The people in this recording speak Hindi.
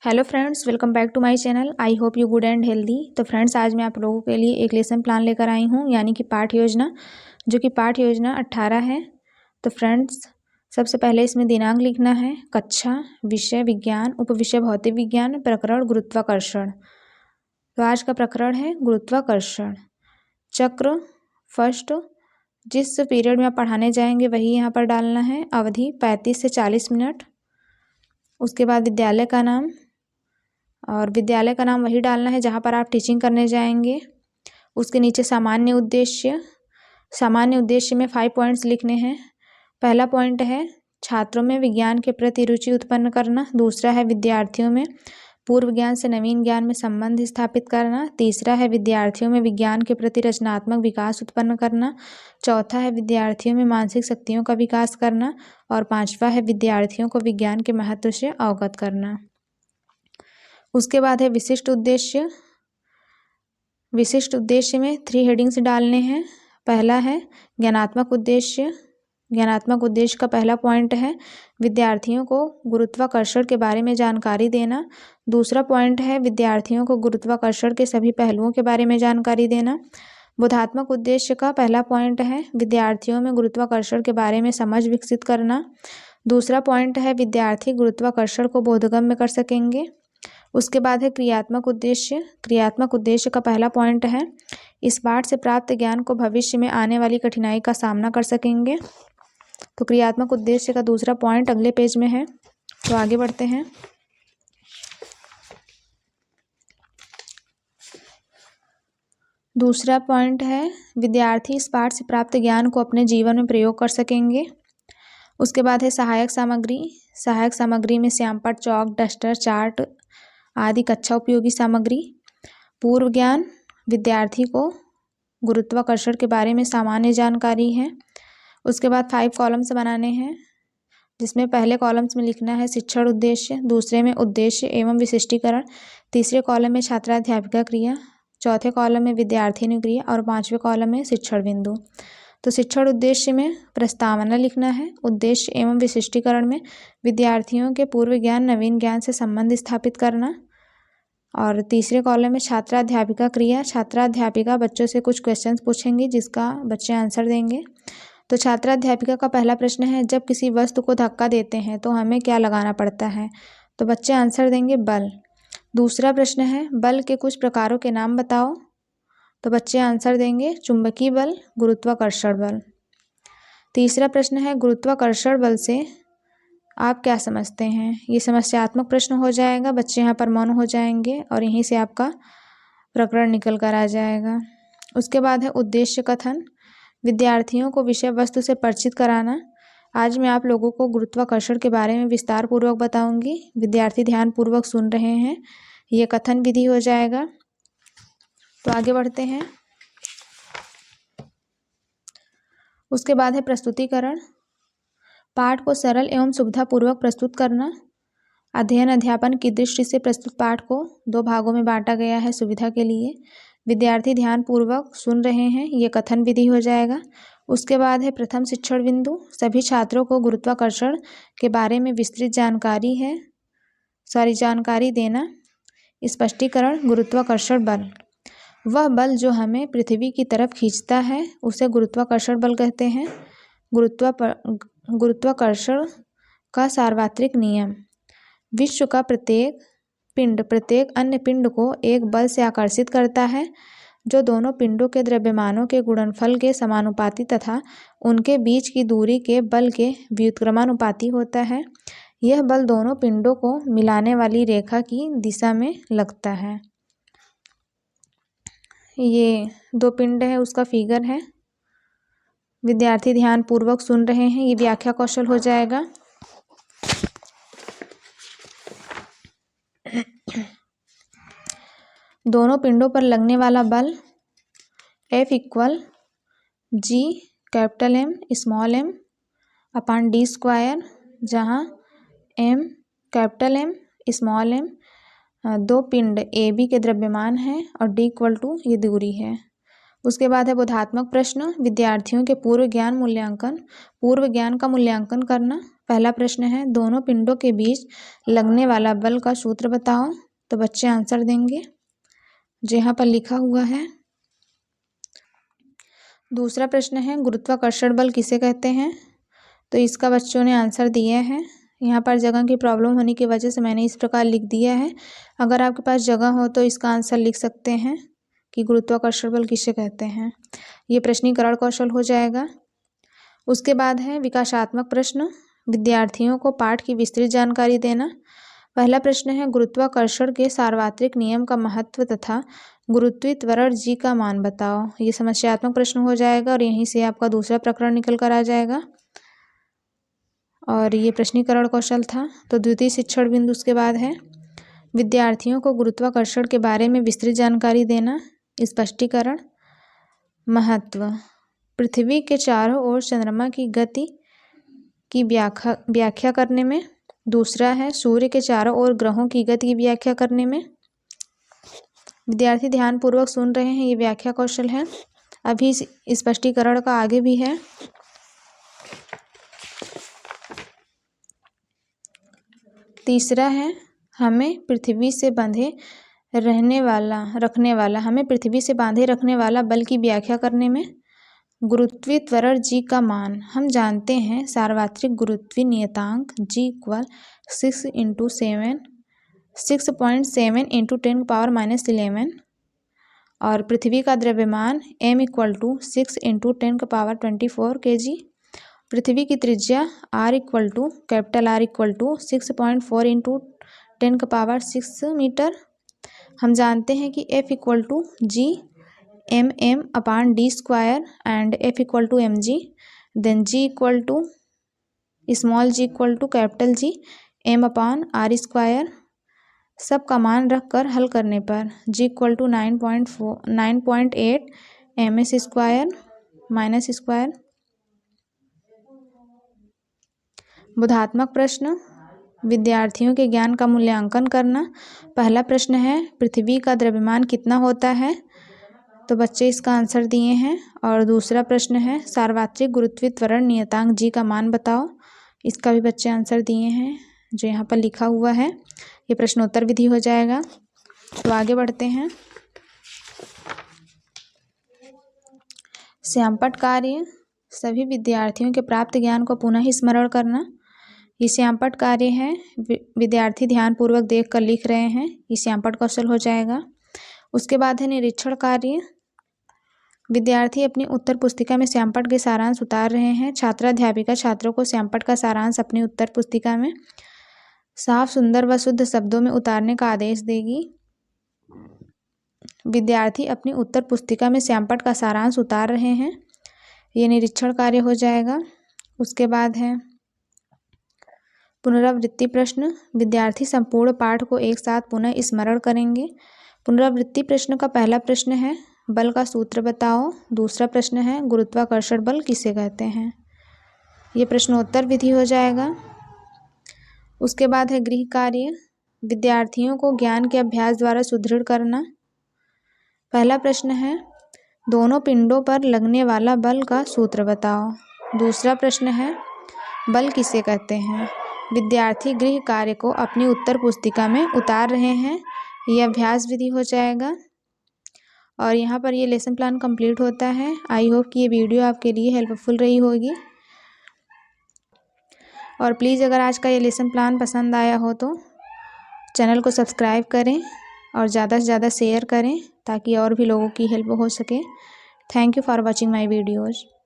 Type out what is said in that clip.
Hello friends, welcome back to my channel. I hope you good and healthy. तो फ्रेंड्स, आज मैं आप लोगों के लिए एक लेसन प्लान लेकर आई हूँ, यानी कि पाठ योजना, जो कि पाठ योजना 18 है। तो फ्रेंड्स, सबसे पहले इसमें दिनांक लिखना है, कक्षा, विषय विज्ञान, उपविषय भौतिक विज्ञान, प्रकरण गुरुत्वाकर्षण। तो आज का प्रकरण है गुरुत्वाकर्षण। चक्र फर्स्ट, जिस पीरियड में आप पढ़ाने जाएंगे वही यहाँ पर डालना है। अवधि 35 से 40 मिनट। उसके बाद विद्यालय का नाम, और विद्यालय का नाम वही डालना है जहाँ पर आप टीचिंग करने जाएंगे। उसके नीचे सामान्य उद्देश्य। सामान्य उद्देश्य में 5 पॉइंट्स लिखने हैं। पहला पॉइंट है छात्रों में विज्ञान के प्रति रुचि उत्पन्न करना। दूसरा है विद्यार्थियों में पूर्व ज्ञान से नवीन ज्ञान में संबंध स्थापित करना। तीसरा है विद्यार्थियों में विज्ञान के प्रति रचनात्मक विकास उत्पन्न करना। चौथा है विद्यार्थियों में मानसिक शक्तियों का विकास करना। और पांचवा है विद्यार्थियों को विज्ञान के महत्व से अवगत करना। उसके बाद है विशिष्ट उद्देश्य। विशिष्ट उद्देश्य में 3 हेडिंग्स डालने हैं। पहला है ज्ञानात्मक उद्देश्य। ज्ञानात्मक उद्देश्य का पहला पॉइंट है विद्यार्थियों को गुरुत्वाकर्षण के बारे में जानकारी देना। दूसरा पॉइंट है विद्यार्थियों को गुरुत्वाकर्षण के सभी पहलुओं के बारे में जानकारी देना। बोधात्मक उद्देश्य का पहला पॉइंट है विद्यार्थियों में गुरुत्वाकर्षण के बारे में समझ विकसित करना। दूसरा पॉइंट है विद्यार्थी गुरुत्वाकर्षण को बोधगम्य कर सकेंगे। उसके बाद है क्रियात्मक उद्देश्य। क्रियात्मक उद्देश्य का पहला पॉइंट है इस पाठ से प्राप्त ज्ञान को भविष्य में आने वाली कठिनाई का सामना कर सकेंगे। तो क्रियात्मक उद्देश्य का दूसरा पॉइंट अगले पेज में है। तो आगे बढ़ते हैं। दूसरा पॉइंट है विद्यार्थी इस पाठ से प्राप्त ज्ञान को अपने जीवन में प्रयोग कर सकेंगे। उसके बाद है सहायक सामग्री। सहायक सामग्री में श्यामपट्ट, चौक, डस्टर, चार्ट आदि कक्षा उपयोगी सामग्री। पूर्व ज्ञान, विद्यार्थी को गुरुत्वाकर्षण के बारे में सामान्य जानकारी है। उसके बाद 5 कॉलम्स बनाने हैं, जिसमें पहले कॉलम्स में लिखना है शिक्षण उद्देश्य, दूसरे में उद्देश्य एवं विशिष्टीकरण, तीसरे कॉलम में छात्राध्यापिका क्रिया, चौथे कॉलम में विद्यार्थिनी क्रिया और 5वें कॉलम में शिक्षण बिंदु। तो शिक्षण उद्देश्य में प्रस्तावना लिखना है। उद्देश्य एवं विशिष्टीकरण में विद्यार्थियों के पूर्व ज्ञान नवीन ज्ञान से संबंध स्थापित करना। और तीसरे कॉलम में छात्राध्यापिका क्रिया। छात्राध्यापिका बच्चों से कुछ क्वेश्चंस पूछेंगी जिसका बच्चे आंसर देंगे। तो छात्राध्यापिका का पहला प्रश्न है जब किसी वस्तु को धक्का देते हैं तो हमें क्या लगाना पड़ता है। तो बच्चे आंसर देंगे बल। दूसरा प्रश्न है बल के कुछ प्रकारों के नाम बताओ। तो बच्चे आंसर देंगे चुंबकीय बल, गुरुत्वाकर्षण बल। तीसरा प्रश्न है गुरुत्वाकर्षण बल से आप क्या समझते हैं। ये समस्यात्मक प्रश्न हो जाएगा। बच्चे यहाँ पर मौन हो जाएंगे और यहीं से आपका प्रकरण निकल कर आ जाएगा। उसके बाद है उद्देश्य कथन। विद्यार्थियों को विषय वस्तु से परिचित कराना। आज मैं आप लोगों को गुरुत्वाकर्षण के बारे में विस्तार पूर्वक बताऊंगी। विद्यार्थी ध्यान पूर्वक सुन रहे हैं। ये कथन विधि हो जाएगा। तो आगे बढ़ते हैं। उसके बाद है प्रस्तुतिकरण। पाठ को सरल एवं सुविधापूर्वक प्रस्तुत करना। अध्ययन अध्यापन की दृष्टि से प्रस्तुत पाठ को 2 भागों में बांटा गया है सुविधा के लिए। विद्यार्थी ध्यान पूर्वक सुन रहे हैं, ये कथन विधि हो जाएगा। उसके बाद है प्रथम शिक्षण बिंदु। सभी छात्रों को गुरुत्वाकर्षण के बारे में विस्तृत जानकारी देना। स्पष्टीकरण। गुरुत्वाकर्षण बल वह बल जो हमें पृथ्वी की तरफ खींचता है उसे गुरुत्वाकर्षण बल कहते हैं। गुरुत्वाकर्षण का सार्वत्रिक नियम। विश्व का प्रत्येक पिंड प्रत्येक अन्य पिंड को एक बल से आकर्षित करता है जो दोनों पिंडों के द्रव्यमानों के गुणनफल के समानुपाती तथा उनके बीच की दूरी के बल के व्युत्क्रमानुपाती होता है। यह बल दोनों पिंडों को मिलाने वाली रेखा की दिशा में लगता है। ये 2 पिंड है, उसका फिगर है। विद्यार्थी ध्यान पूर्वक सुन रहे हैं, ये व्याख्या कौशल हो जाएगा। दोनों पिंडों पर लगने वाला बल F = G capital M small m upon d², जहाँ M capital M small m 2 पिंड AB के द्रव्यमान हैं और d = ये दूरी है। उसके बाद है बोधात्मक प्रश्न। विद्यार्थियों के पूर्व ज्ञान का मूल्यांकन करना। पहला प्रश्न है दोनों पिंडों के बीच लगने वाला बल का सूत्र बताओ। तो बच्चे आंसर देंगे जो यहाँ पर लिखा हुआ है। दूसरा प्रश्न है गुरुत्वाकर्षण बल किसे कहते हैं। तो इसका बच्चों ने आंसर दिया है। यहाँ पर जगह की प्रॉब्लम होने की वजह से मैंने इस प्रकार लिख दिया है। अगर आपके पास जगह हो तो इसका आंसर लिख सकते हैं कि गुरुत्वाकर्षण बल किसे कहते हैं। ये प्रश्नीकरण कौशल हो जाएगा। उसके बाद है विकासात्मक प्रश्न, विद्यार्थियों को पाठ की विस्तृत जानकारी देना। पहला प्रश्न है गुरुत्वाकर्षण के सार्वत्रिक नियम का महत्व तथा गुरुत्वीय त्वरण जी का मान बताओ। ये समस्यात्मक प्रश्न हो जाएगा और यहीं से आपका दूसरा प्रकरण निकल कर आ जाएगा। और ये प्रश्नीकरण कौशल था। तो द्वितीय शिक्षण बिंदु उसके बाद है विद्यार्थियों को गुरुत्वाकर्षण के बारे में विस्तृत जानकारी देना। स्पष्टीकरण, महत्व, पृथ्वी के चारों ओर चंद्रमा की गति की व्याख्या करने में। दूसरा है सूर्य के चारों ओर ग्रहों की गति की व्याख्या करने में। विद्यार्थी ध्यानपूर्वक सुन रहे हैं, ये व्याख्या कौशल है। अभी स्पष्टीकरण का आगे भी है। तीसरा है हमें पृथ्वी से बांधे रखने वाला बल की व्याख्या करने में। गुरुत्वीय त्वरण जी का मान हम जानते हैं सार्वत्रिक गुरुत्वीय नियतांक G = 6.7 × 10⁻11 और पृथ्वी का द्रव्यमान m = 6 × 10⁻24 kg। पृथ्वी की त्रिज्या R = 6.4 × 10⁻6 मीटर। हम जानते हैं कि F = G mm/d² and F = mg। then G = G m/r²। सब का मान रखकर हल करने पर G = 9.8 ms²। बोधात्मक प्रश्न, विद्यार्थियों के ज्ञान का मूल्यांकन करना। पहला प्रश्न है पृथ्वी का द्रव्यमान कितना होता है। तो बच्चे इसका आंसर दिए हैं। और दूसरा प्रश्न है सार्वत्रिक गुरुत्वीय त्वरण नियतांक G का मान बताओ। इसका भी बच्चे आंसर दिए हैं जो यहाँ पर लिखा हुआ है। ये प्रश्नोत्तर विधि हो जाएगा। तो आगे बढ़ते हैं। श्यामपट्ट कार्य, सभी विद्यार्थियों के प्राप्त ज्ञान को पुनः स्मरण करना। ये श्यामपट्ट कार्य है, विद्यार्थी ध्यानपूर्वक देख कर लिख रहे हैं। ये श्यामपट्ट कौशल हो जाएगा। उसके बाद है निरीक्षण कार्य, विद्यार्थी अपनी उत्तर पुस्तिका में श्यामपट्ट के सारांश उतार रहे हैं। छात्राध्यापिका छात्रों को श्यामपट्ट का सारांश अपनी उत्तर पुस्तिका में साफ, सुंदर व शुद्ध शब्दों में उतारने का आदेश देगी। विद्यार्थी अपनी उत्तर पुस्तिका में श्यामपट्ट का सारांश उतार रहे हैं। ये निरीक्षण कार्य हो जाएगा। उसके बाद है पुनरावृत्ति प्रश्न, विद्यार्थी संपूर्ण पाठ को एक साथ पुनः स्मरण करेंगे। पुनरावृत्ति प्रश्न का पहला प्रश्न है बल का सूत्र बताओ। दूसरा प्रश्न है गुरुत्वाकर्षण बल किसे कहते हैं। ये प्रश्नोत्तर विधि हो जाएगा। उसके बाद है गृह कार्य, विद्यार्थियों को ज्ञान के अभ्यास द्वारा सुदृढ़ करना। पहला प्रश्न है दोनों पिंडों पर लगने वाला बल का सूत्र बताओ। दूसरा प्रश्न है बल किसे कहते हैं। विद्यार्थी गृह कार्य को अपनी उत्तर पुस्तिका में उतार रहे हैं। यह अभ्यास विधि हो जाएगा। और यहाँ पर ये लेसन प्लान कंप्लीट होता है। आई होप कि ये वीडियो आपके लिए हेल्पफुल रही होगी। और प्लीज़ अगर आज का ये लेसन प्लान पसंद आया हो तो चैनल को सब्सक्राइब करें और ज़्यादा से ज़्यादा शेयर करें ताकि और भी लोगों की हेल्प हो सके। Thank you for watching my videos.